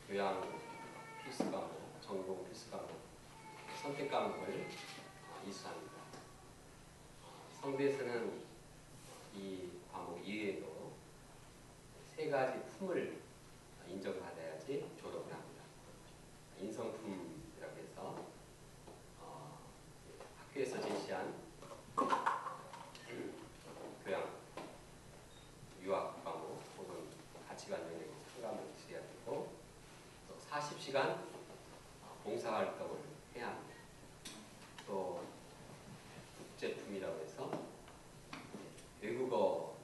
교양 필수 과목, 전공 필수 과목, 선택 과목을 이수합니다. 성대에서는 이 과목 이외에도 세 가지 품을 인정받아야지 졸업을 합니다. 인성품이라고 해서 학교에서 제시한 교양, 유학 과목 혹은 가치관 영역 상담을 있어야 되고, 또 40시간 봉사활동을 해야 합니다. 또 국제품이라고 해서 외국어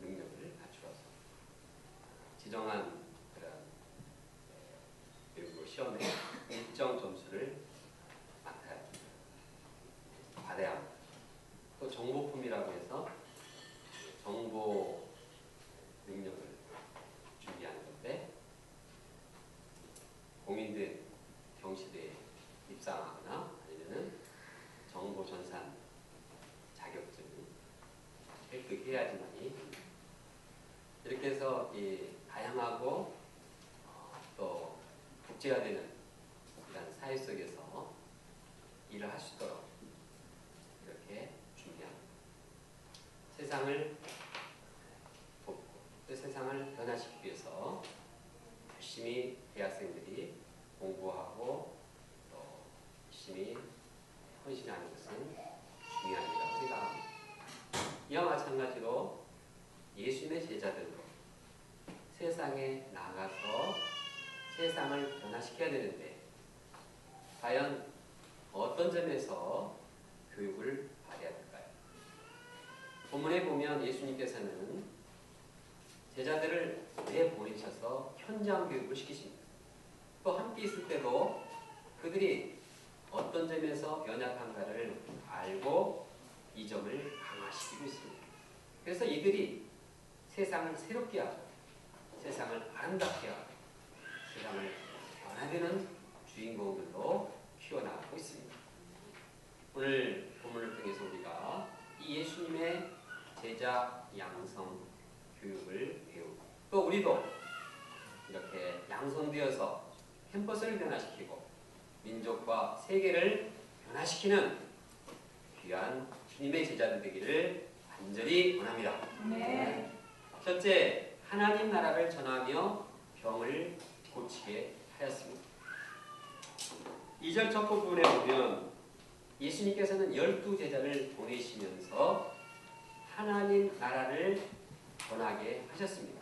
능력을 갖추어서 지정한 그런 외국어 시험에 일정 점수를 받아야 합니다. 또 정보품이라고 해서 정보 능력을 준비하는 건데, 공인된 경시대에 입상하거나 아니면은 정보 전산 자격증을 획득해야지만이, 이렇게 해서 이 다양하고 또 국제화되는 이런 사회 속에서 일을 할 수 있도록 이렇게 준비합니다. 세상을 돕고 그 세상을 변화시키기 위해서 열심히 대학생들이 공부하고 또 열심히 헌신하는 것은 중요한 일이라고 생각합니다. 이와 마찬가지로 예수님의 제자들로 세상에 나가서 세상을 변화시켜야 되는데, 과연 어떤 점에서 교육을 받아야 될까요? 본문에 보면 예수님께서는 제자들을 내보내셔서 현장 교육을 시키십니다. 또 함께 있을 때도 그들이 어떤 점에서 연약한가를 알고 이 점을 강화시키고 있습니다. 그래서 이들이 세상을 새롭게 하고 세상을 아름답게 하고 세상을 변화되는 주인공들로 키워나가고 있습니다. 오늘 본문을 통해서 우리가 이 예수님의 제자 양성 교육을 배우고, 또 우리도 이렇게 양성되어서 캠퍼스를 변화시키고 민족과 세계를 변화시키는 귀한 주님의 제자들 되기를 간절히 원합니다. 네. 첫째, 하나님 나라를 전하며 병을 고치게 하였습니다. 2절 첫 부분에 보면 예수님께서는 12제자를 보내시면서 하나님 나라를 전하게 하셨습니다.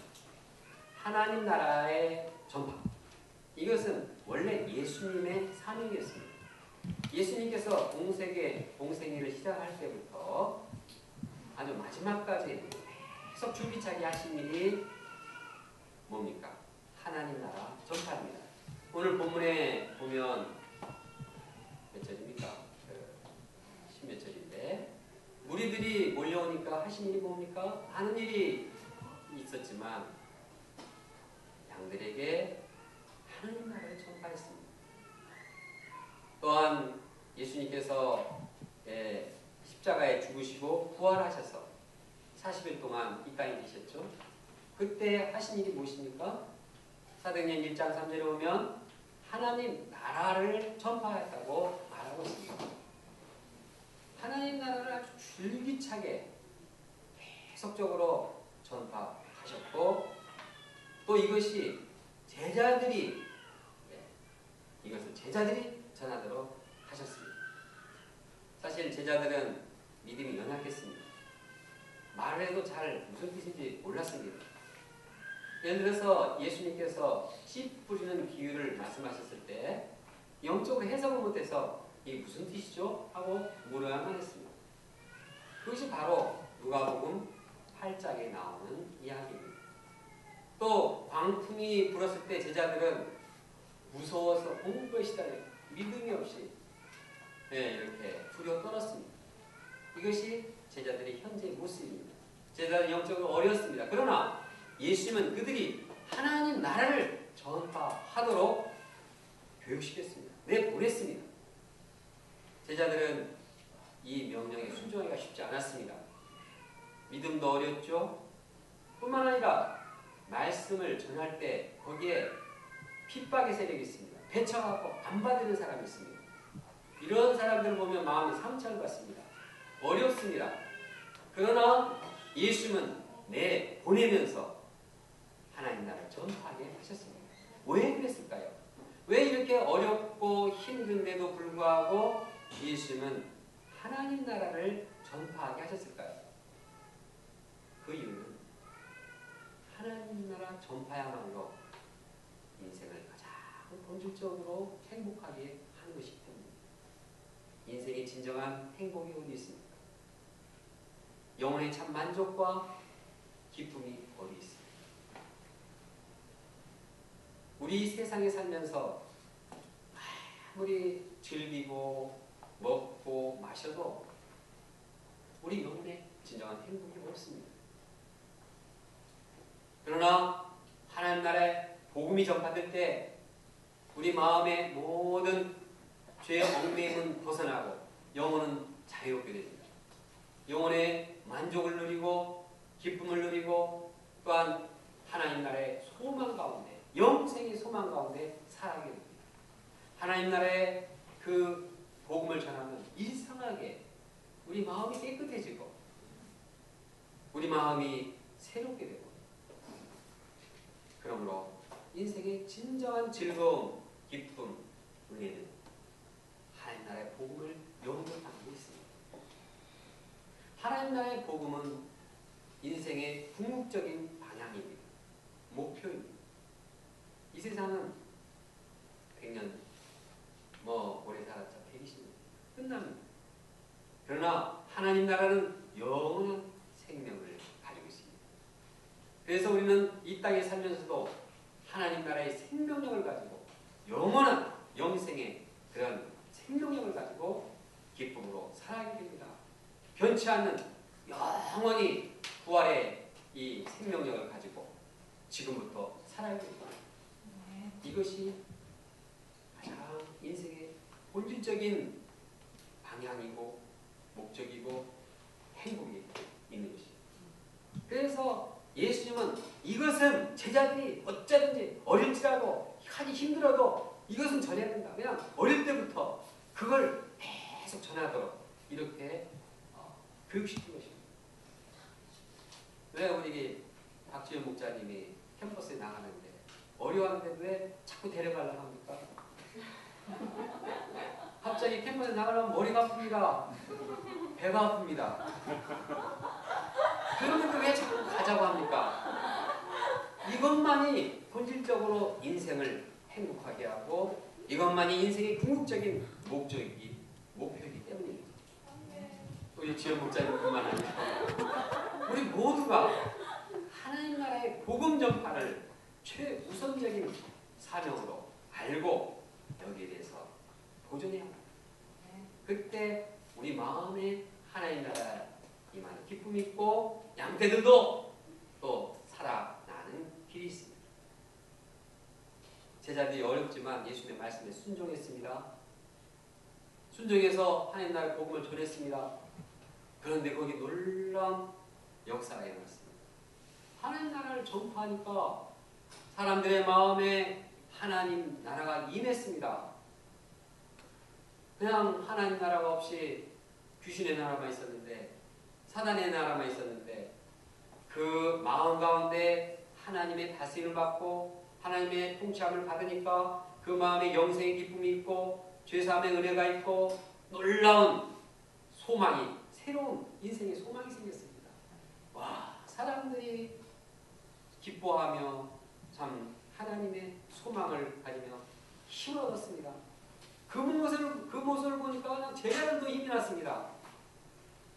하나님 나라의 전파, 이것은 원래 예수님의 사명이었습니다. 예수님께서 공생애를 시작할 때부터 아주 마지막까지 계속 줄기차게 하신 일이 뭡니까? 하나님 나라 전파입니다. 오늘 본문에 보면 몇 절입니까? 10몇 절인데, 무리들이 몰려오니까 하신 일이 뭡니까? 많은 일이 있었지만 양들에게 하나님 나라를 전파했습니다. 또한 예수님께서 십자가에 죽으시고 부활하셔서 40일 동안 이 땅에 계셨죠. 그때 하신 일이 무엇입니까? 사도행전 1장 3절에 보면 하나님 나라를 전파했다고 말하고 있습니다. 하나님 나라를 아주 줄기차게 계속적으로 전파하셨고, 또 이것이 이것을 제자들이 전하도록 하셨습니다. 사실 제자들은 믿음이 연약했습니다. 말을 해도 잘 무슨 뜻인지 몰랐습니다. 예를 들어서 예수님께서 씨 뿌리는 비유를 말씀하셨을 때 영적으로 해석을 못해서 이게 무슨 뜻이죠? 하고 물어야만 했습니다. 그것이 바로 누가복음 8장에 나오는 이야기입니다. 또 광풍이 불었을 때 제자들은 무서워서 공포에 시달려 믿음이 없이 이렇게 두려워 떨었습니다. 이것이 제자들의 현재의 모습입니다. 제자들은 영적으로 어렸습니다. 그러나 예수님은 그들이 하나님 나라를 전파하도록 교육시켰습니다. 내보냈습니다. 제자들은 이 명령에 순종하기가 쉽지 않았습니다. 믿음도 어렸죠. 뿐만 아니라 말씀을 전할 때 거기에 핍박의 세력이 있습니다. 배척하고 안 받는 사람이 있습니다. 이런 사람들을 보면 마음이 상처를 받습니다. 어렵습니다. 그러나 예수님은 보내면서 하나님 나라를 전파하게 하셨습니다. 왜 그랬을까요? 왜 이렇게 어렵고 힘든데도 불구하고 예수님은 하나님 나라를 전파하게 하셨을까요? 그 이유는 하나님 나라 전파야말로 인생을 가장 본질적으로 행복하게 하는 것이기 때문입니다. 인생의 진정한 행복이 어디 있습니까? 영혼의 참 만족과 기쁨이 어디 있습니까? 우리 세상에 살면서 아무리 즐기고 먹고 마셔도 우리 영혼에 진정한 행복이 없습니다. 그러나 하나님 나라의 복음이 전파될 때 우리 마음의 모든 죄의 얽매임은 벗어나고 영혼은 자유롭게 됩니다. 영혼의 만족을 누리고 기쁨을 누리고 또한 하나님 나라의 소망 가운데 영생의 소망 가운데 살아가게 됩니다. 하나님 나라의 그 복음을 전하면 이상하게 우리 마음이 깨끗해지고 우리 마음이 새롭게 되고 그러므로 인생의 진정한 즐거움, 기쁨, 은혜는 하나님 나라의 복음을 영원히 담고 있습니다. 하나님 나라의 복음은 인생의 궁극적인 방향입니다. 목표입니다. 이 세상은 100년, 오래 살았자 120년 끝납니다. 그러나 하나님 나라는 영원한 생명을 가지고 있습니다. 그래서 우리는 이 땅에 살면서도 하나님 나라의 생명력을 가지고 영원한 영생의 그런 생명력을 가지고 기쁨으로 살아가게 됩니다. 변치 않는 영원히 부활의 이 생명력을 가지고 지금부터 살아야 됩니다. 이것이 가장 인생의 본질적인 방향이고 목적이고 행복이 있는 것입니다. 그래서 예수님은 이것은 제자들이 어쩌든지 어릴지라도 하기 힘들어도 이것은 전해야 된다. 그냥 어릴 때부터 그걸 계속 전하도록 이렇게 교육시킨 것입니다. 왜 우리 박지현 목사님이 캠퍼스에 나가는데 어려워하는데 왜 자꾸 데려가려고 합니까? 갑자기 캠퍼스에 나가려면 머리가 아픕니다. 배가 아픕니다. 그런데 왜 자꾸 가자고 합니까? 이것만이 본질적으로 인생을 행복하게 하고 이것만이 인생의 궁극적인 목표이기 때문입니다. 우리 지연 목사님뿐만 아니라 우리 모두가 하나님 나라의 복음 전파를 최우선적인 사명으로 알고 여기에 대해서 도전해야 합니다. 그때 우리 마음에 하나님 나라 임하는 기쁨이 있고 양떼들도 또 살아나는 길이 있습니다. 제자들이 어렵지만 예수님의 말씀에 순종했습니다. 순종해서 하나님 나라의 복음을 전했습니다. 그런데 거기 놀라운 역사가 일어났습니다. 하나님 나라를 전파하니까 사람들의 마음에 하나님 나라가 임했습니다. 그냥 하나님 나라가 없이 귀신의 나라만 있었는데 사단의 나라만 있었는데 그 마음 가운데 하나님의 다스림을 받고 하나님의 통치함을 받으니까 그 마음에 영생의 기쁨이 있고 죄사함의 은혜가 있고 놀라운 소망이 새로운 인생의 소망이 생겼습니다. 와, 사람들이 기뻐하며 참 하나님의 소망을 가지며 힘을 얻었습니다. 그 모습을 보니까 그냥 제자들도 힘이 났습니다.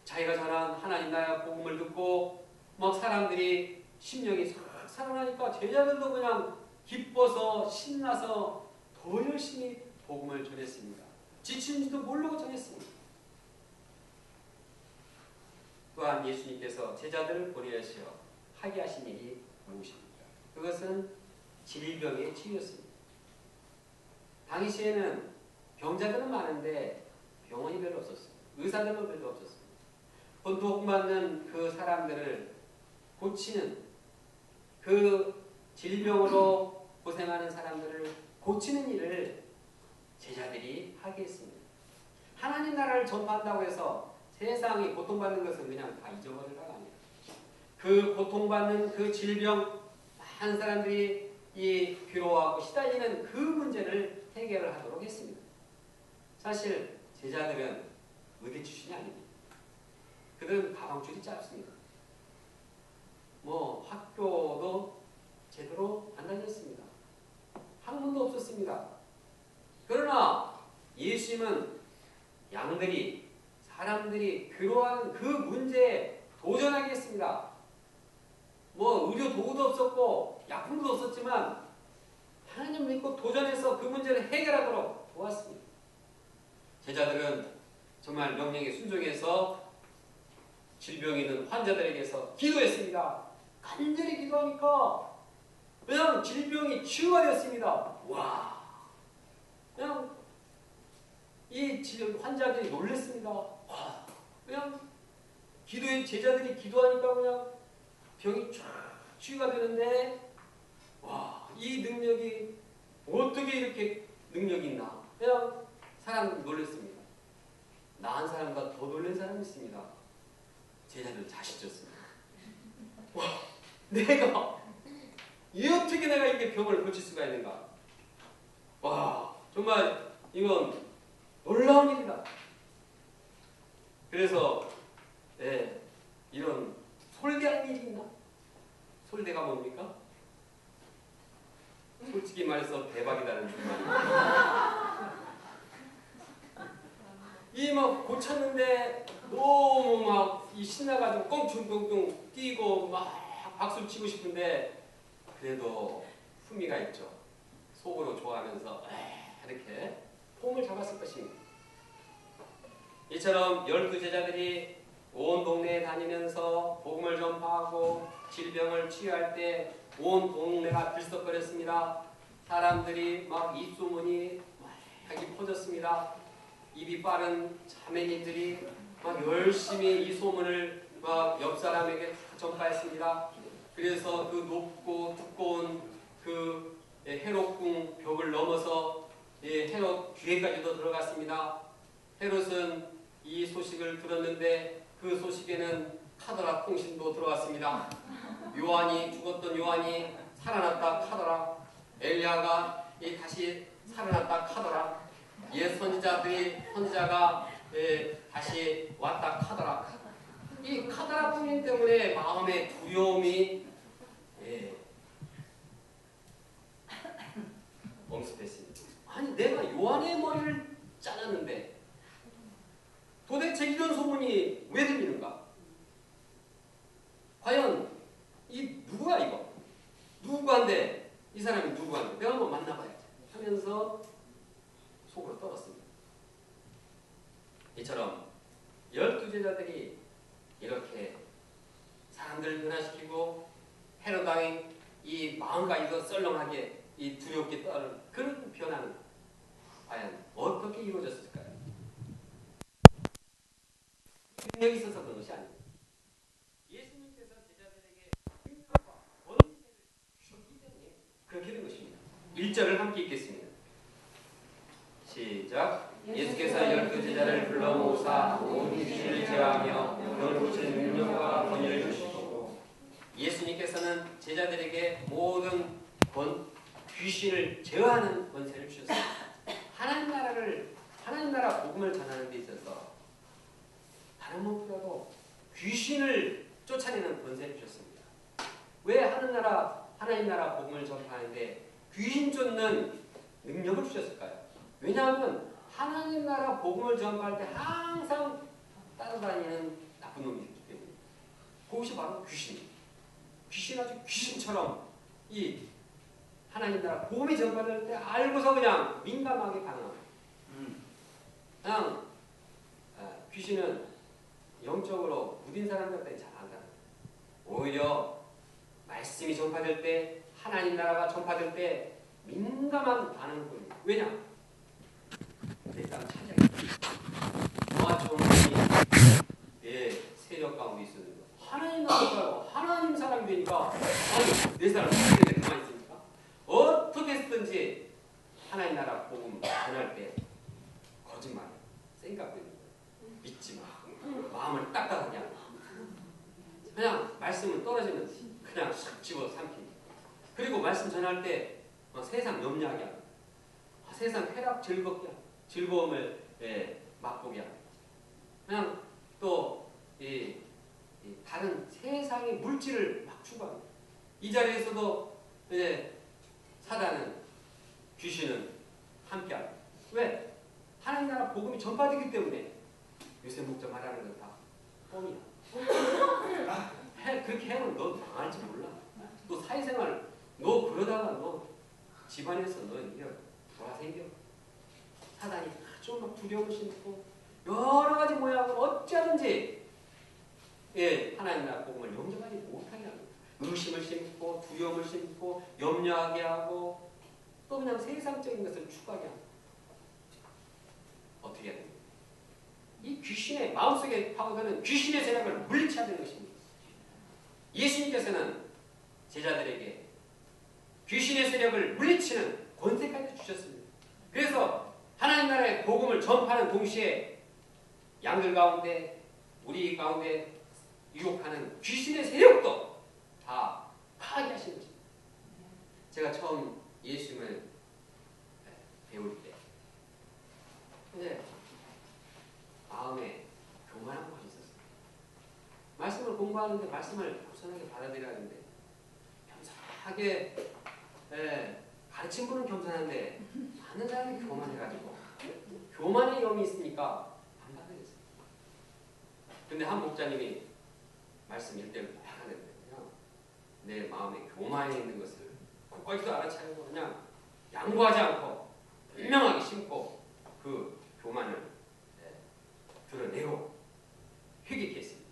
자기가 전한 하나님 나라의 복음을 듣고 막 사람들이 심령이 싹 살아나니까 제자들도 그냥 기뻐서 신나서 더 열심히 복음을 전했습니다. 지치는지도 모르고 전했습니다. 또한 예수님께서 제자들을 보내셔 하게 하신 일이 무엇입니까? 그것은 질병의 치유였습니다. 당시에는 병자들은 많은데 병원이 별로 없었습니다. 의사들도 별로 없었습니다. 본토받는 그 사람들을 고치는 그 질병으로 고생하는 사람들을 고치는 일을 제자들이 하게 했습니다. 하나님 나라를 전파한다고 해서 세상이 고통받는 것은 그냥 다 잊어버리라가 아니에요. 그 고통받는 그 질병, 많은 사람들이 이 괴로워하고 시달리는 그 문제를 해결을 하도록 했습니다. 사실 제자들은 의대 출신이 아닙니다. 그들은 가방줄이 짧습니다. 학교도 제대로 안 다녔습니다. 학문도 없었습니다. 그러나 예수님은 양들이, 사람들이 괴로워하는 그 문제에 도전하게 했습니다. 의료 도구도 없었고 약품도 없었지만 하나님 믿고 도전해서 그 문제를 해결하도록 도왔습니다. 제자들은 정말 명령에 순종해서 질병이 있는 환자들에게서 기도했습니다. 간절히 기도하니까 그냥 질병이 치유가 되었습니다. 와, 그냥 이 환자들이 놀랐습니다. 와, 그냥 제자들이 기도하니까 그냥 병이 쫙 치유가 되는데, 와, 이 능력이 어떻게 이렇게 능력이 있나? 그냥 사람 놀랐습니다. 나은 사람보다 더 놀란 사람이 있습니다. 제자들 자신졌습니다. 와, 어떻게 내가 이렇게 병을 고칠 수가 있는가? 와, 정말 이건 놀라운 일이다. 그래서 이런 솔대한 일이 있나? 솔대가 뭡니까? 솔직히 말해서 대박이라는 말. 고쳤는데 너무 신나가지고 꽁충꽁충 뛰고 박수 치고 싶은데 그래도 품위가 있죠. 속으로 좋아하면서 이렇게 폼을 잡았을 것입니다. 이처럼 12제자들이 온 동네에 다니면서 복음을 전파하고 질병을 치유할 때 온 동네가 들썩거렸습니다. 사람들이 입소문이 퍼졌습니다. 입이 빠른 자매님들이 열심히 이 소문을 옆 사람에게 다 전파했습니다. 그래서 그 높고 두꺼운 그 헤롯궁 벽을 넘어서 헤롯 귀에까지도 들어갔습니다. 헤롯은 이 소식을 들었는데 그 소식에는 카더라 통신도 들어왔습니다. 죽었던 요한이 살아났다 카더라. 엘리야가 다시 살아났다 카더라. 옛 선지자가 다시 왔다 카더라. 이 카더라 통신 때문에 마음의 두려움이 엄습했습니다. 아니, 내가 요한의 머리를 잘랐는데 도대체 이런 소문이 왜 들리는가? 과연 누구야 이거? 누구한데? 이 사람이 누구한데? 내가 한번 만나봐야지 하면서 속으로 떨었습니다. 이처럼 12제자들이 이렇게 사람들을 변화시키고 헤롯 왕이 이 마음까지도 썰렁하게 이 두렵게 떠는 그런 변화는 과연 어떻게 이루어졌을까요? 능력이 있어서 그런 것이 아닙니다. 예수님께서 제자들에게 능력과 권세를 주셨기 때문에 그렇게 된 것입니다. 1절을 함께 읽겠습니다. 시작. 예수께서 12제자를 불러 모으사 온 귀신을 제어하며 병을 고치는 능력과 권위를 주시고, 예수님께서는 제자들에게 모든 귀신을 제어하는 권세를 주셨습니다. 하나님 나라 복음을 전하는 데 있어서 다른 무엇보다도 귀신을 쫓아내는 권세를 주셨습니다. 왜 하나님 나라 복음을 전파하는데 귀신 쫓는 능력을 주셨을까요? 왜냐하면 하나님 나라 복음을 전파할 때 항상 따라다니는 나쁜 놈이 있기 때문에. 그것이 바로 귀신입니다. 아주 귀신처럼 이 하나님 나라 복음이 전파될 때 알고서 그냥 민감하게 반응합니다. 그냥 귀신은 영적으로 무딘 사람들한테 잘 안 가요. 오히려 말씀이 전파될 때, 하나님 나라가 전파될 때 민감한 반응을 보입니다. 왜냐? 내 땅을 차지하겠다. 모아처럼 내 세력 가운데 있었는데 하나님 나라가 하나님 사람이 되니까 아니 내 사람 어떻게 가만히 있습니까? 어떻게 어디서든지 하나님 나라 복음 전할 때 거짓말, 생각 부리는 거예요. 믿지 마. 마음을 딱딱하게 하는 거예요. 그냥 말씀은 떨어지면 그냥 싹 집어 삼키고, 그리고 말씀 전할 때 세상 염려하게 하고, 세상 쾌락 즐겁게 하고, 즐거움을 맛보게 하고, 그냥 또 다른 세상의 물질을 막 추구하고, 이 자리에서도 사단은, 귀신은 함께하고. 왜? 하나님 나라 복음이 전파되기 때문에. 요새 목자 말하는 건 다 뻥이야. 그렇게 하면 너 당할지 몰라. 또 사회생활, 너 그러다가 너 집안에서 너 이게 돌아생겨. 사단이 좀 막 두려움을 심고 여러 가지 모양으로 어찌하든지 하나님 나라 복음을 영접하지 못하게 하고, 의심을 심고 두려움을 심고 염려하게 하고, 또 그냥 세상적인 것을 추구하게 하고. 어떻게 해야 됩니까? 이 귀신의 마음속에 파고드는 귀신의 세력을 물리쳐야 되는 것입니다. 예수님께서는 제자들에게 귀신의 세력을 물리치는 권세까지 주셨습니다. 그래서 하나님 나라의 복음을 전파하는 동시에 양들 가운데, 우리 가운데 유혹하는 귀신의 세력도 다 파괴하신 것입니다. 제가 처음 예수님을 배울 때 마음에 교만한 것이 있었어요. 말씀을 공부하는데 말씀을 겸손하게 받아들여야 하는데, 겸손하게 가르친 분은 겸손한데 하는 사람이 교만해가지고 교만의 영이 있으니까 안 받아들였어요. 근데 한 목자님이 말씀 1대를 딱 하는데, 그냥 내 마음에 교만에 있는 것을 굳건히도 알아차리고 그냥 양보하지 않고 분명하게 심고 그 교만을 드러내고 회개케 했습니다.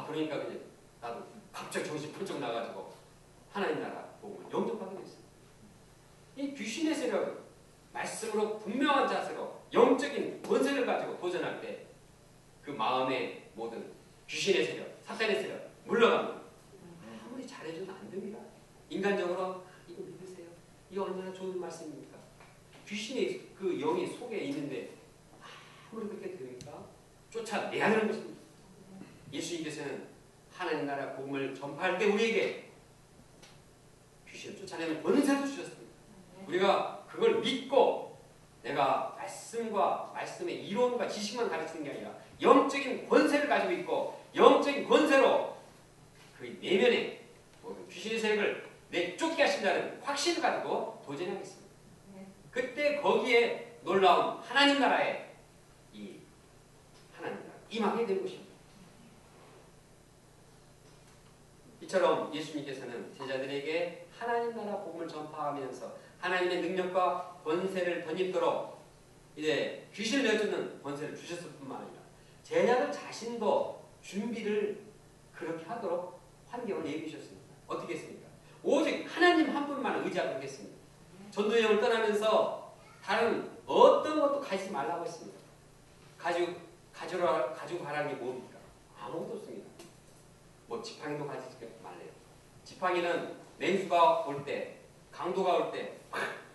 그러니까 그냥 나도 갑자기 정신 번쩍 나가지고 하나님 나라 복음을 영접하게 됐습니다. 이 귀신의 세력은 말씀으로 분명한 자세로 영적인 권세를 가지고 도전할 때 그 마음의 모든 귀신의 세력, 사탄의 세력 물러갑니다. 아무리 잘해줘도 안 됩니다. 인간적으로 이거 믿으세요. 이거 얼마나 좋은 말씀입니까? 귀신의 그 영이 속에 있는데 아무리 그렇게 됩니까? 쫓아내야 하는 것입니다. 예수님께서는 하나님 나라 복음을 전파할 때 우리에게 귀신을 쫓아내는 권세도 주셨습니다. 우리가 그걸 믿고 내가 말씀과 말씀의 이론과 지식만 가르치는 게 아니라 영적인 권세를 가지고 있고, 영적인 권세로 그 내면에 모든 귀신의 세력을 내쫓게 하신다는 확신을 가지고 도전하겠습니다. 그때 거기에 놀라운 하나님 나라의 이 하나님 나라 임하게 된 것입니다. 이처럼 예수님께서는 제자들에게 하나님 나라 복음을 전파하면서 하나님의 능력과 권세를 덧입도록 이제 귀신을 내쫓는 권세를 주셨을 뿐만 아니라 제자들 자신도 준비를 그렇게 하도록 환경을 예비해 주셨습니다. 어떻게 했습니까? 오직 하나님 한 분만 의지하도록 했습니다. 전도 여행을 떠나면서 다른 어떤 것도 가지지 말라고 했습니다. 가지고 가라는 게 뭡니까? 아무것도 없습니다. 뭐 지팡이도 가지지 말래요. 지팡이는 냉수가 올 때, 강도가 올 때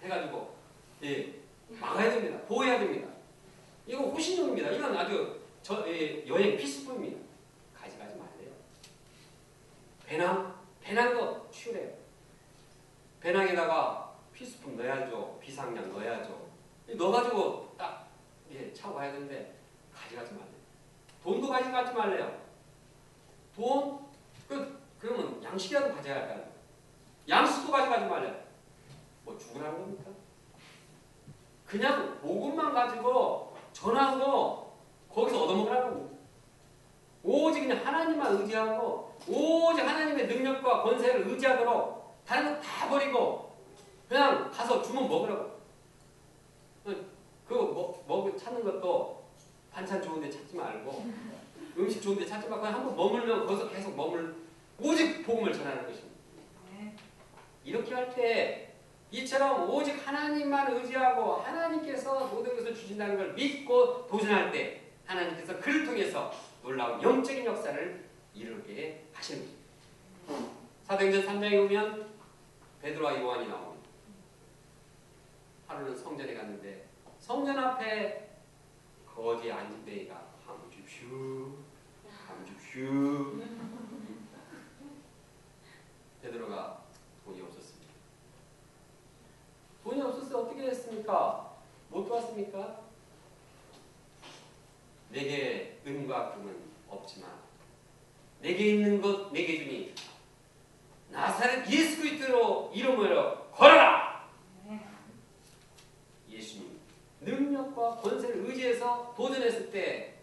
해가지고 막아야 됩니다. 보호해야 됩니다. 이거 호신용입니다. 이건 아주 여행 필수품입니다. 가져가지 말래요. 배낭도 치우래요. 배낭에다가 필수품 넣어야죠. 비상약 넣어야죠. 넣어가지고 딱 차고 가야 되는데 가져가지 말래요. 돈도 가져가지 말래요. 돈? 그러면 양식이라도 가져야 할까요? 양식도 가져가지 말래요. 뭐 죽으라는 겁니까? 그냥 복음만 가지고 전하고 거기서 얻어먹으라는 겁니다. 오직 그냥 하나님만 의지하고 오직 하나님의 능력과 권세를 의지하도록 다른 거 다 버리고 그냥 가서 주면 먹으라고. 그거 찾는 것도 반찬 좋은 데 찾지 말고 음식 좋은 데 찾지 말고 그냥 한번 머물면 거기서 계속 오직 복음을 전하는 것입니다. 이렇게 할 때 이처럼 오직 하나님만 의지하고 하나님께서 모든 것을 주신다는 걸 믿고 도전할 때 하나님께서 그를 통해서 놀라운 영적인 역사를 이루게 하시는 것입니다. 사도행전 3장에 보면 베드로와 요한이 나옵니다. 하루는 성전에 갔는데 성전 앞에 거지 안진뱅이가 한 줍슈 한 줍슈. 베드로가 돈이 없었습니다. 돈이 없었어요. 어떻게 했습니까? 못 도왔습니까? 내게 은과 금은 없지만 내게 있는 것 내게 주니 나사렛 예수 그리스도 이름으로 걸어라. 예수님 능력과 권세를 의지해서 도전했을 때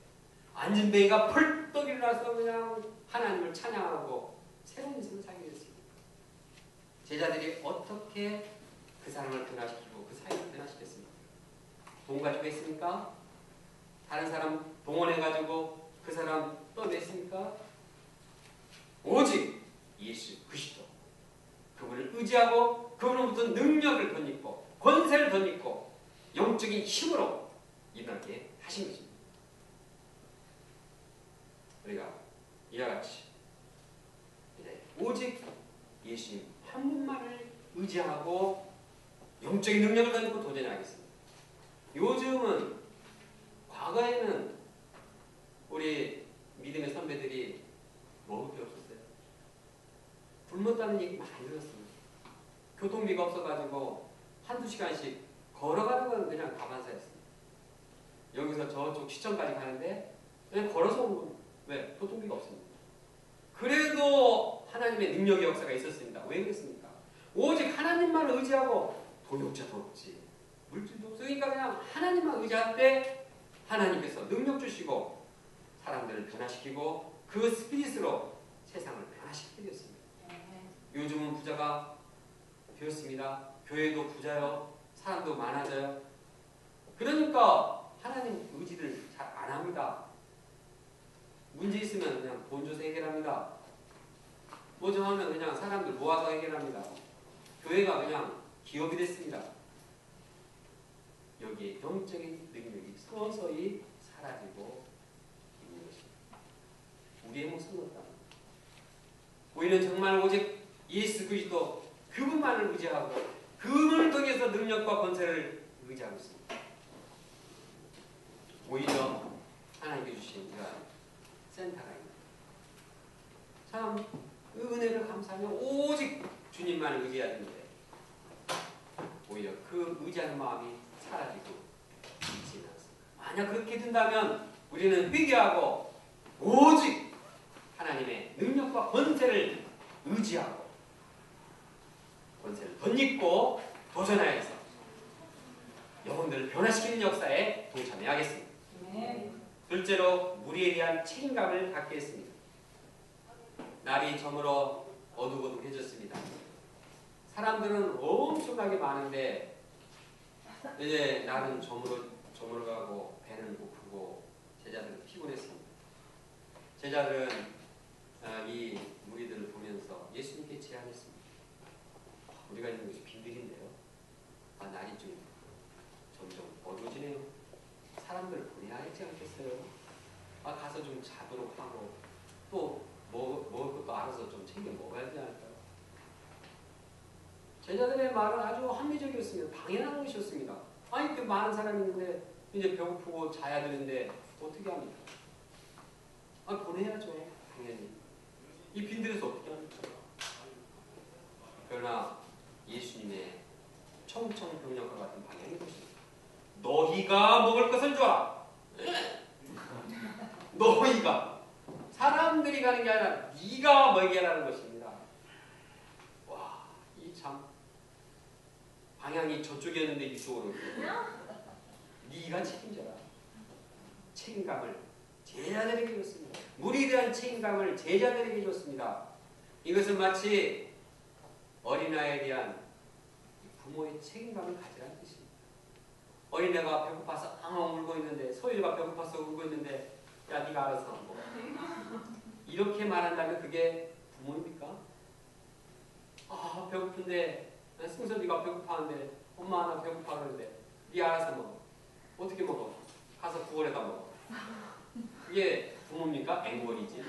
안진뱅이가 펄떡 일어나서 그냥 하나님을 찬양하고 새로운 인생을 살게 됐습니다. 제자들이 어떻게 그 사람을 변화시키고 그 사회를 변화시켰습니까? 돈 가지고 했습니까? 다른 사람 동원해가지고 그 사람 떠냈습니까? 오직 예수 그리스도 그분을 의지하고 그분으로부터 능력을 덧입고 권세를 덧입고 영적인 힘으로 일어나게 하신 것입니다. 우리가 이와 같이 이제 오직 예수님 한 분만을 의지하고 영적인 능력을 덧입고 도전하겠습니다. 요즘은 과거에는 우리 믿음의 선배들이 먹을 게 없었어요. 굶었다는 얘기 많이 들었습니다. 교통비가 없어가지고 한두 시간씩 걸어가는 건 그냥 가반사였습니다. 여기서 저쪽 시청까지 가는데 그냥 걸어서 오는 겁니다. 왜? 교통비가 없습니다. 그래도 하나님의 능력의 역사가 있었습니다. 왜 그랬습니까? 오직 하나님만 의지하고 도둑자도 없지 물질도 없으니까 그냥 하나님만 의지할 때 하나님께서 능력 주시고 사람들을 변화시키고 그 스피릿으로 세상을 변화시키게 되었습니다. 요즘은 부자가 되었습니다. 교회도 부자요. 사람도 많아져요. 그러니까 하나님 의지를 잘 안 합니다. 문제 있으면 그냥 돈 줘서 해결합니다. 뭐 좀 하면 그냥 사람들 모아서 해결합니다. 교회가 그냥 기업이 됐습니다. 여기에 영적인 능력이 서서히 사라지고 있는 것입니다. 우리의 모습은 어떤가? 우리는 정말 오직 예수 그리스도 그분만을 의지하고 그분을 통해서 능력과 권세를 의지하고 있습니다. 오히려 하나님께 주신 센터가 있습니다. 참 은혜를 감사하며 오직 주님만을 의지해야 되는데 오히려 그 의지하는 마음이 사라지고 있지는 않습니다. 만약 그렇게 된다면 우리는 회개하고 오직 하나님의 능력과 권세를 의지하고 권세를 덧입고 도전하여서 영혼들을 변화시키는 역사에 동참해야겠습니다. 둘째로 무리에 대한 책임감을 갖게 했습니다. 날이 저물어 어둑어둑해졌습니다. 사람들은 엄청나게 많은데 이제 날은 저물어가고 배는 고프고 제자들은 피곤했습니다. 제자들은 이 무리들을 보면서 예수님께 제안했습니다. 우리가 있는 곳이 빈들인데요. 날이 좀 점점 어두워지네요. 사람들을 보내야 하지 않겠어요? 가서 좀 자도록 하고 또 먹을 것도 알아서 좀 챙겨 먹어야 되지 않을까요? 제자들의 말은 아주 합리적이었습니다. 당연한 것이었습니다. 아니 그 많은 사람이 있는데 이제 배고프고 자야 되는데 어떻게 합니까? 보내야죠. 당연히. 이 빈들에서 어떻게 합니까? 그러나 예수님의 청청병력과 같은 방향이 것입니다. 너희가 먹을 것을 줘라. 너희가. 사람들이 가는 게 아니라 네가 먹여라는 것입니다. 와, 이 참 방향이 저쪽이었는데 이쪽으로. 네가 책임져라. 책임감을 제자들에게 줬습니다. 무리에 대한 책임감을 제자들에게 줬습니다. 이것은 마치 어린아이에 대한 부모의 책임감을 가지라는 뜻입니다. 어린애가 배고파서 엉엉 울고 있는데 소유가 배고파서 울고 있는데 야 네가 알아서 먹어. 이렇게 말한다면 그게 부모입니까? 배고픈데 승섭이가 배고파하는데 엄마 나 배고파 그러는데 네 알아서 먹어. 어떻게 먹어? 가서 구걸에다 먹어. 그게 부모입니까? 앵벌이지.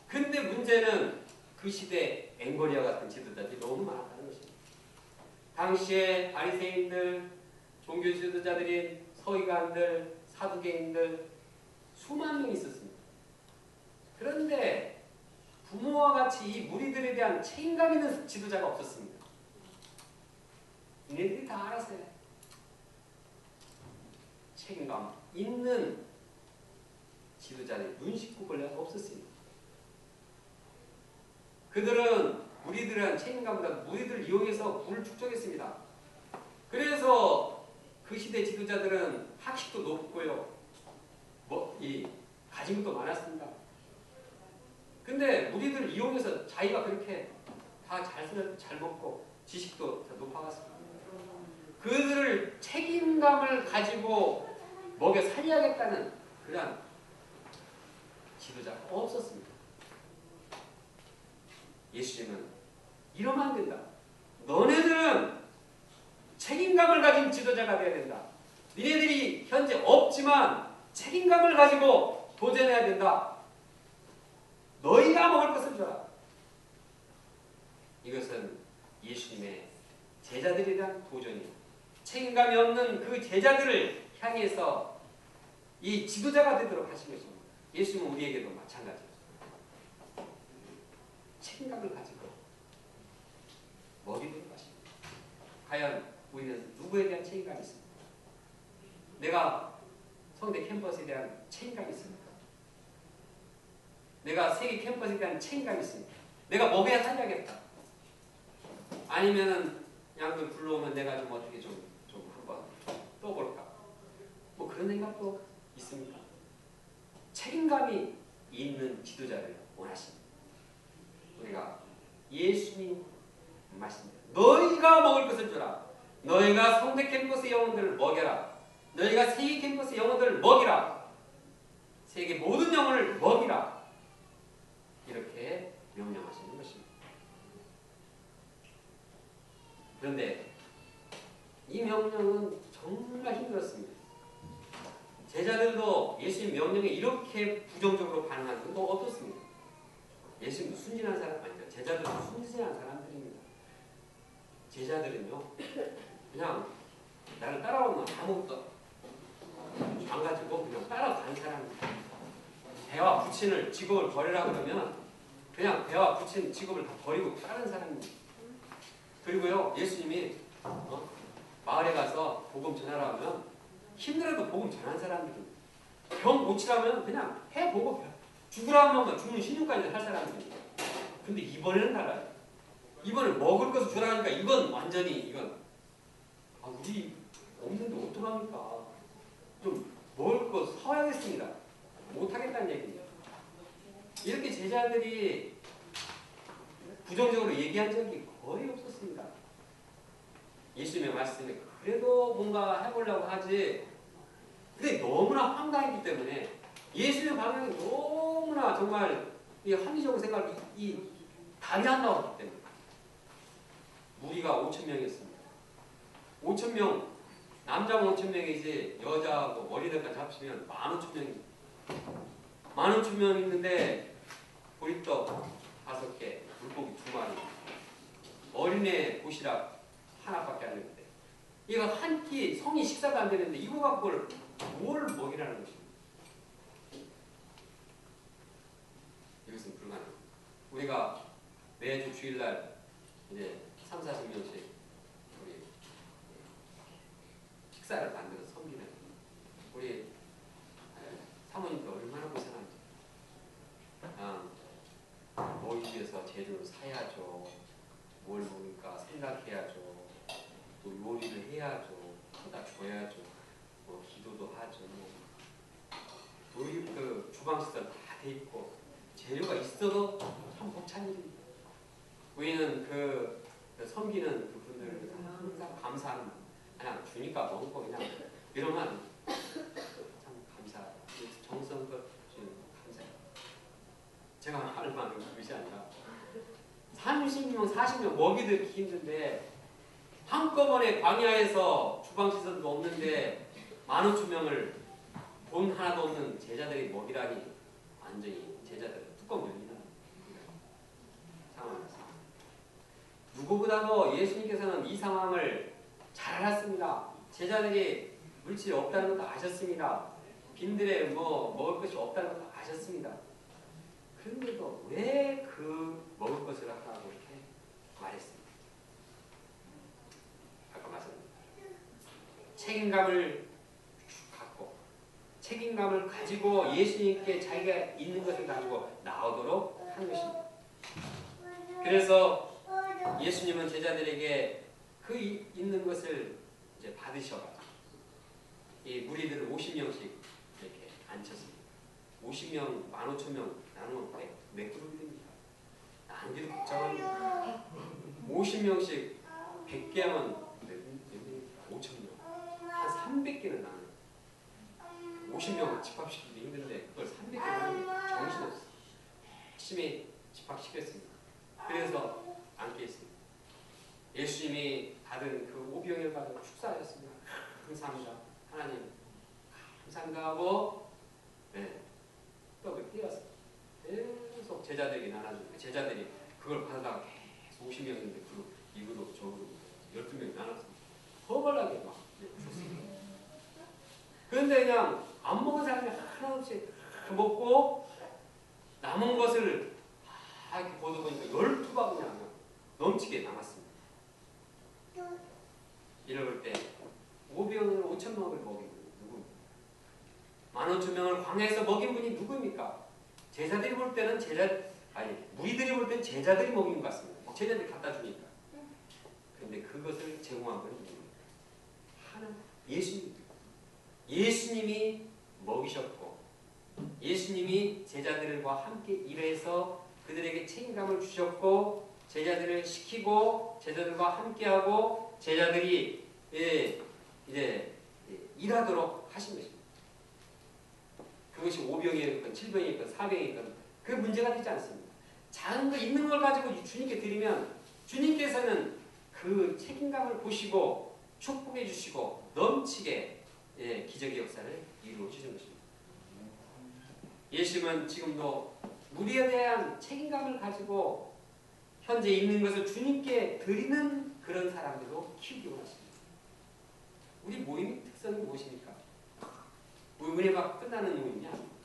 근데 문제는 그 시대에 앵벌이와 같은 지도자들이 너무 많았다는 것입니다. 당시에 바리새인들, 종교 지도자들인 서기관들, 사두개인들 수만 명이 있었습니다. 그런데 부모와 같이 이 무리들에 대한 책임감 있는 지도자가 없었습니다. 얘네들이 다 알았어요. 책임감 있는 지도자들이 눈 씻고 볼 리가 없었습니다. 그들은 무리들한 책임감보다 무리들을 이용해서 부를 축적했습니다. 그래서 그 시대 지도자들은 학식도 높고요, 가진 것도 많았습니다. 근데 무리들을 이용해서 자기가 그렇게 다 잘 먹고 지식도 다 높아갔습니다. 그들을 책임감을 가지고 먹여 살려야겠다는 그런 지도자가 없었습니다. 예수님은 이러면 안 된다. 너네들은 책임감을 가진 지도자가 되어야 된다. 니네들이 현재 없지만 책임감을 가지고 도전해야 된다. 너희가 먹을 것을 줘라. 이것은 예수님의 제자들에 대한 도전이에요. 책임감이 없는 그 제자들을 향해서 이 지도자가 되도록 하신 것입니다. 예수님은 우리에게도 마찬가지입니다. 책임감을 가지고 먹이도록 하십니다. 과연 우리는 누구에 대한 책임감이 있습니까? 내가 성대 캠퍼스에 대한 책임감이 있습니까? 내가 세계 캠퍼스에 대한 책임감이 있습니까? 내가 먹여야 살려야겠다. 아니면은 양들 불러오면 내가 좀 어떻게 좀 한번 떠볼까? 뭐 그런 생각도 있습니까? 책임감이 있는 지도자를 원하십니다. 우리가 예수님 말씀입니다. 너희가 먹을 것을 주라. 너희가 성대 캠퍼스 영혼들을 먹여라. 너희가 세계 캠퍼스 영혼들을 먹이라. 세계 모든 영혼을 먹이라. 이렇게 명령하시는 것입니다. 그런데 이 명령은 정말 힘들었습니다. 제자들도 예수님 명령에 이렇게 부정적으로 반응하는 건 또 없었습니다. 예수님도 순진한 사람 아니죠. 제자들도 순진한 사람들입니다. 제자들은요, 그냥 나를 따라오면 아무것도 안 가지고 그냥 따라가는 사람입니다. 배와 부친을 직업을 버리라 그러면 그냥 배와 부친 직업을 다 버리고 따르는 사람입니다. 그리고요, 예수님이 마을에 가서 복음 전하라 하면 힘들어도 복음 전하는 사람들입니다. 병 고치라면 그냥 해보고 죽으라 하면 죽는 신용까지 할 사람들입니다. 근데 이번에는 달라요. 이번에 먹을 것을 주라니까 이건 완전히 우리 없는데 어떡합니까? 좀 먹을 거 사와야겠습니다. 못하겠다는 얘기입니다. 이렇게 제자들이 부정적으로 얘기한 적이 거의 없었습니다. 예수님의 말씀에 그래도 뭔가 해보려고 하지. 근데 너무나 황당했기 때문에 예수님의 방향이 너무나 정말 이 합리적으로 생각이 답이 안 나왔기 때문에 무리가 5,000명이었습니다. 5,000명, 남자가 5,000명이지 여자하고 어린애까지 합치면 15,000명입니다. 15,000명 있는데 보리떡 5개, 물고기 2마리, 어린애 도시락 하나밖에 안 되는데 이거 한 끼 성인 식사도 안 되는데 이거 갖고 뭘 먹이라는 것입니다. 이것은 불가능합니다. 우리가 매주 주일날 이제 30-40명씩 우리 식사를 만들어서 섬기는 우리 사모님도 얼마나 고생하는지. 먹이기 위해서 재료를 사야죠. 뭘 먹을까 생각해야죠. 또 요리를 해야죠. 사다 줘야죠. 기도도 하죠. 우리 그 주방시설 다 돼 있고 재료가 있어도 참 벅찬 일입니다. 우리는 그 섬기는 그분들 항상 감사합니다. 그냥 주니까 먹고 그냥 이러면 참 감사. 정성껏 주는 감사해요. 제가 말만 그것이 아니라 30명, 40명 먹이들기 힘든데 한꺼번에 광야에서 주방시설도 없는데 15,000명을 돈 하나도 없는 제자들이 먹이라니 완전히 제자들은 뚜껑 열리는 상황이었습니다. 누구보다 누구보다도 예수님께서는 이 상황을 잘 알았습니다. 제자들이 물질이 없다는 것도 아셨습니다. 빈들에 먹을 것이 없다는 것도 아셨습니다. 그런데도 왜 그 먹을 것을 하라고 이렇게 말했습니다. 아까 말씀드렸습니다. 책임감을 갖고 책임감을 가지고 예수님께 자기가 있는 것을 가지고 나오도록 한 것입니다. 그래서 예수님은 제자들에게 그 있는 것을 이제 받으셔가지고 이 무리들을 50명씩 이렇게 앉혔습니다. 50명, 15,000명 나누면 몇 그룹이 됩니까? 나누기도 복잡합니다. 50명씩 100개 하면 5,000명. 한 300개는 나눠요. 50명 집합시키기 힘든데 그걸 300개 나누면 정신없어요. 열심히 집합시켰습니다. 그래서 앉게 했습니다. 예수님이 받은 그 오병이어를 가지고 축사하셨습니다. 감사합니다. 하나님 감사합니다 하고 떡을 떼었어요. 계속 제자들에게 나눠주고 제자들이 그걸 받아다가 계속 50명인데 이 그룹 저 그룹 12명이 나눴습니다. 허벌나게 막 줬습니다. 그런데 그냥 안 먹은 사람이 하나 없이 먹고 남은 것을 이렇게 보다 보니까 12바구니 그냥 넘치게 남았습니다. 이럴 때 5병을 5,000명을 먹인 분이 누구입니까? 15,000명을 광야에서 먹인 분이 누구입니까? 제자들이 볼 때는 무리들이 볼 때는 제자들이 먹인 것 같습니다. 제자들이 갖다 주니까. 그런데 그것을 제공한 분이 누구입니까? 하나님, 예수님입니다. 예수님이 먹이셨고 예수님이 제자들과 함께 일해서 그들에게 책임감을 주셨고 제자들을 시키고 제자들과 함께하고 제자들이 이제 일하도록 하신 것입니다. 그것이 5병이건 7병이건 4병이건 그 문제가 되지 않습니다. 작은 거 있는 걸 가지고 주님께 드리면 주님께서는 그 책임감을 보시고 축복해 주시고 넘치게 기적의 역사를 이루어 주시는 것입니다. 예수님은 지금도 우리에 대한 책임감을 가지고 현재 있는 것을 주님께 드리는 그런 사람들로 키우기 원하십니다. 우리 모임의 특성이 무엇입니까? 은혜가 끝나는 모임이 아닙니다.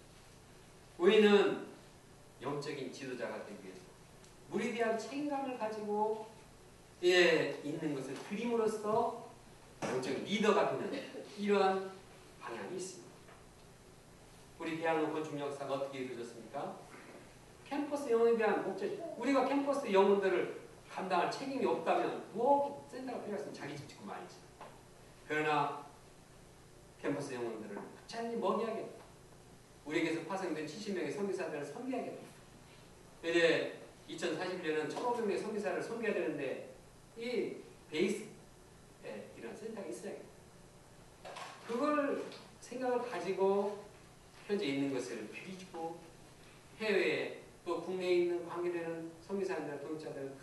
우리는 영적인 지도자가 되기 위해서 우리에 대한 책임감을 가지고 있는 것을 드림으로써 영적인 리더가 되는 이러한 방향이 있습니다. 우리 대학로 건축역사가 어떻게 이루어졌습니까? 캠퍼스 영혼에 대한 목적, 우리가 캠퍼스 영혼들을 감당할 책임이 없다면 센터가 필요했으면 자기 집 짓고 말이지. 그러나 캠퍼스 영혼들을 부찬히 먹여야겠다. 우리에게서 파송된 70명의 선교사들을 섬겨야겠다. 이제 2040년은 1,500명의 선교사를 섬겨야 되는데 이 베이스에 이런 센터가 있어야겠다. 그걸 생각을 가지고 현재 있는 것을 비리고 해외에 또 국내에 있는 관계되는 선교사님들, 동역자들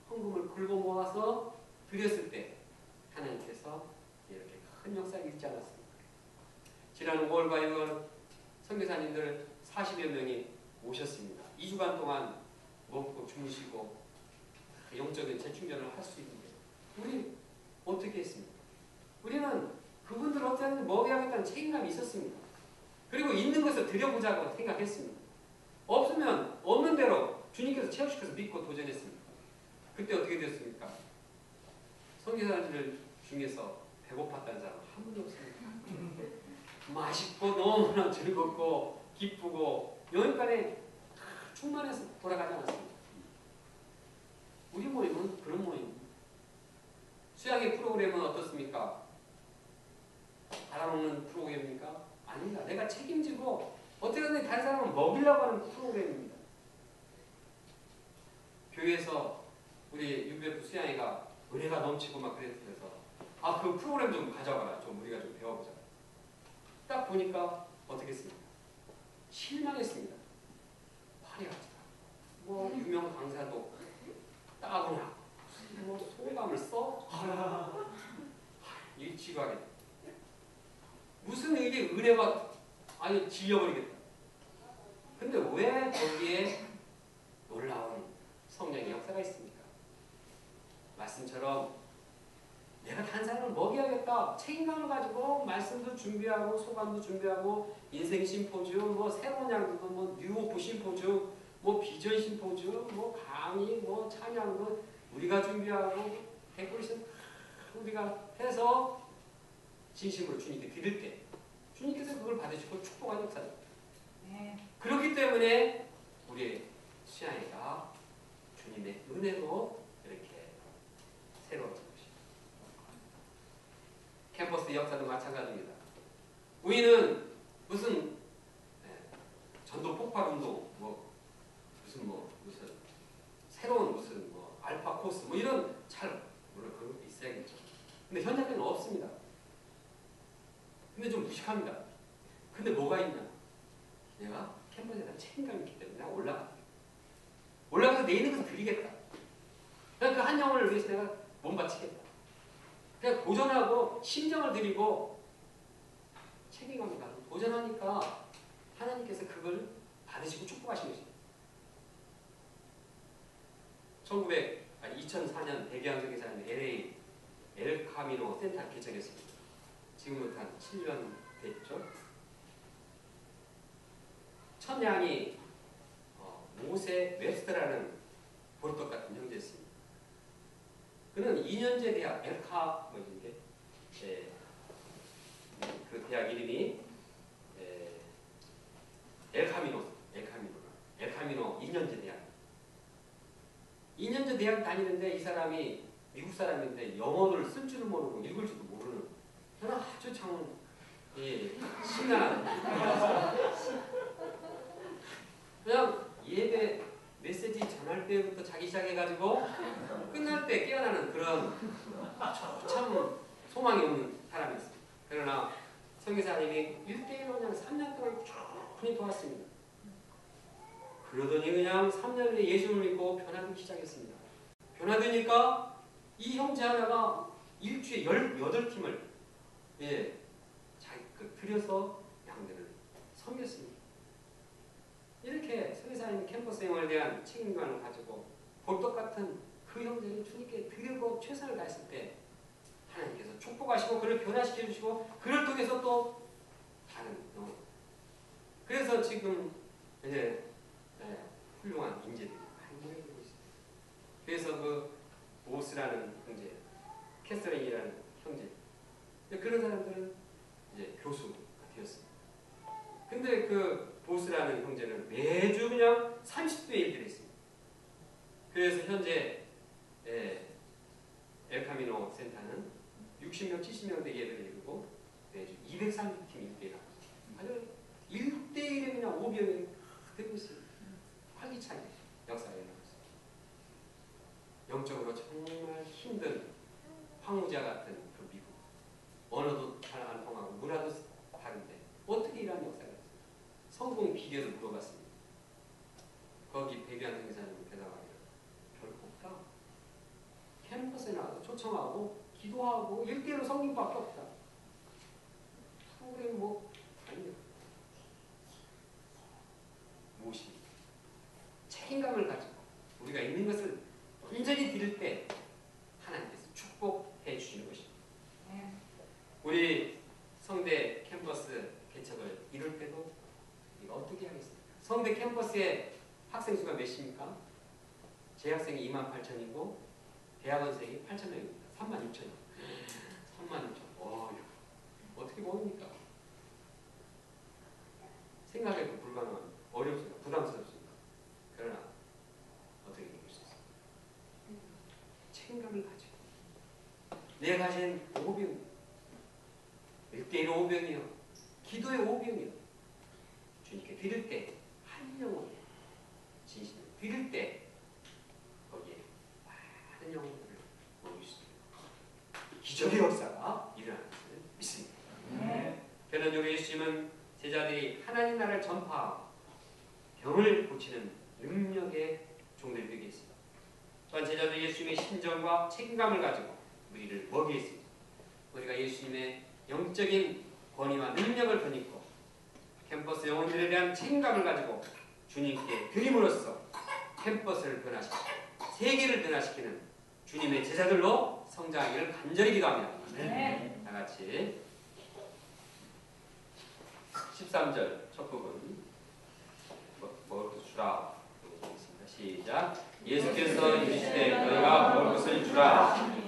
헌금을 긁어 모아서 드렸을 때 하나님께서 이렇게 큰 역사를 일지 않았습니다. 지난 5월과 6월 선교사님들 40여 명이 오셨습니다. 2주간 동안 먹고 주무시고 영적인 재충전을 할 수 있는데 우리 어떻게 했습니까? 우리는 그분들 어떻게든 먹여야겠다는 책임감이 있었습니다. 그리고 있는 것을 드려보자고 생각했습니다. 없으면 없는 대로 주님께서 채워주셔서 믿고 도전했습니다. 그때 어떻게 됐습니까? 선교사들 중에서 배고팠다는 사람 한 분도 없습니다. 맛있고 너무나 즐겁고 기쁘고 영육간에 충만해서 돌아가지 않았습니다. 우리 모임은 그런 모임입니다. 수양의 프로그램은 어떻습니까? 알아먹는 프로그램입니까? 아닙니다. 내가 책임지고 어떻게든 다른 사람을 먹이려고 하는 프로그램입니다. 교회에서 우리 UBF 수양이가 은혜가 넘치고 막 그래서 그 프로그램 좀 가져와라. 좀 우리가 좀 배워보자. 딱 보니까 어떻게 했습니까? 실망했습니다. 화려하지다. 유명 강사도 따구나. 소감을 써? 이 지루하겠다. 무슨 이게 은혜가 질려버리겠다. 근데 왜 거기에 놀라운 성령의 역사가 있습니까? 말씀처럼 내가 다른 사람을 먹여야겠다. 책임감을 가지고 말씀도 준비하고 소감도 준비하고 인생 심포지움, 뭐 새로운 양도 뭐 뉴호프 심포지움, 뭐 비전 심포지움, 뭐 강의, 뭐 찬양, 뭐 우리가 준비하고 데코레이션 우리가 해서 진심으로 주님께 드릴 때 주님께서 그걸 받으시고 축복하는 역사입니다. 네. 그렇기 때문에 우리의 신앙이가 주님의 은혜로 이렇게 새로워진 것입니다. 캠퍼스 역사도 마찬가지입니다. 우리는 무슨 전도 폭발 운동, 무슨 새로운 무슨 알파 코스 이런 잘 물론 그런 것도 있어야겠죠. 근데 현장에는 없습니다. 근데 좀 무식합니다. 근데 뭐가 있냐? 내가 캠퍼스에 대한 책임감이 있기 때문에 내가 올라가서 내 있는 것을 드리겠다. 그냥 그 한 영혼을 위해서 내가 몸 바치겠다. 그냥 도전하고 심정을 드리고 책임감을 가지고 도전하니까 하나님께서 그걸 받으시고 축복하신 것입니다. 2004년 대기양성에서 LA 엘카미노 센터를 개척했습니다. 지금부터 한 7년 됐죠. 첫 양이 모세 웹스터라는 볼것 같은 형제였습니다. 그는 2년제 대학 그 대학 이름이 엘카미노 2년제 대학. 2년제 대학 다니는데 이 사람이 미국 사람인데 영어를 쓸 줄을 모르고 읽을 줄도 모르는 아주 참 신나는 그냥 예배 메시지 전할 때부터 자기 시작해가지고 끝날 때 깨어나는 그런 참 소망이 없는 사람이었습니다. 그러나 선교사님이 1대1로 그냥 3년 동안 충분히 도왔습니다. 그러더니 그냥 3년 후에 예수를 믿고 변화되기 시작했습니다. 변화되니까 이 형제 하나가 일주일에 18팀을 들여서 양들을 섬겼습니다. 이렇게 선교사님 캠퍼스 생활에 대한 책임감을 가지고 볼것 같은 그 형제를 주님께 드리고 최선을 다했을 때 하나님께서 축복하시고 그를 변화시켜 주시고 그를 통해서 또 다른 그래서 지금 이제 훌륭한 인재들이 많이 모여들고 있습니다. 그래서 그 보스라는 형제, 캐서린이라는 형제 그런 사람들은 이제 교수가 되었습니다. 근데 그 보스라는 형제는 매주 그냥 30대 일들이 있습니다. 그래서 현재 엘카미노 센터는 60명, 70명대 예배를 이루고 매주 230팀이 1대1 하고 있습니다. 아주 1대1에 그냥 5병이 되고 있습니다. 활기차게 역사가 일어나고 있습니다. 영적으로 정말 힘든 황무지와 같은 그 미국. 언어도 잘 안 통하고 문화도 다른데 어떻게 이러한 역사가 있어요? 성공 비결을 물어봤습니다. 거기 배교한 선교사님이 대답하기를 별거 없다. 캠퍼스에 나가서 초청하고 기도하고 1대1로 성경밖에 없다. 프로그램 아니요. 무엇이? 책임감을 가지고 우리가 있는 것을 온전히 드릴 때 하나님께서 축복해 주시는 것입니다. 우리 성대 캠퍼스 개척을 이룰 때도 이거 어떻게 하겠습니까? 성대 캠퍼스에 학생 수가 몇입니까? 재학생이 28,000이고 대학원생이 8,000명입니다. 36,000명. 36,000. 어떻게 모릅니까? 생각해도 불가능합니다. 어렵습니다. 부담스럽습니다. 그러나 어떻게 이길 수 있습니까? 책임감을 가지고 내가 가진 오병 1대1 오병이요. 기도의 오병이요. 주님께 드릴 때 한 영혼 진심을 드릴 때 거기에 많은 영혼들을 모을 수 있는 기적의 역사가 일어나는 것을 믿습니다. 결론적으로 예수님은 제자들이 하나님 나라를 전파하고 병을 고치는 능력의 종들이 되게 했습니다. 또한 제자들이 예수님의 신정과 책임감을 가지고 우리를 먹이했습니다. 우리가 예수님의 영적인 권위와 능력을 덧입고 캠퍼스 영혼들에 대한 책임감을 가지고 주님께 드림으로써 캠퍼스를 변화시키고 세계를 변화시키는 주님의 제자들로 성장하기를 간절히 기도합니다. 네. 다 같이 13절 첫 부분 먹을 것을 주라. 시작. 예수께서 이르시되 너희가 먹을 것을 주라.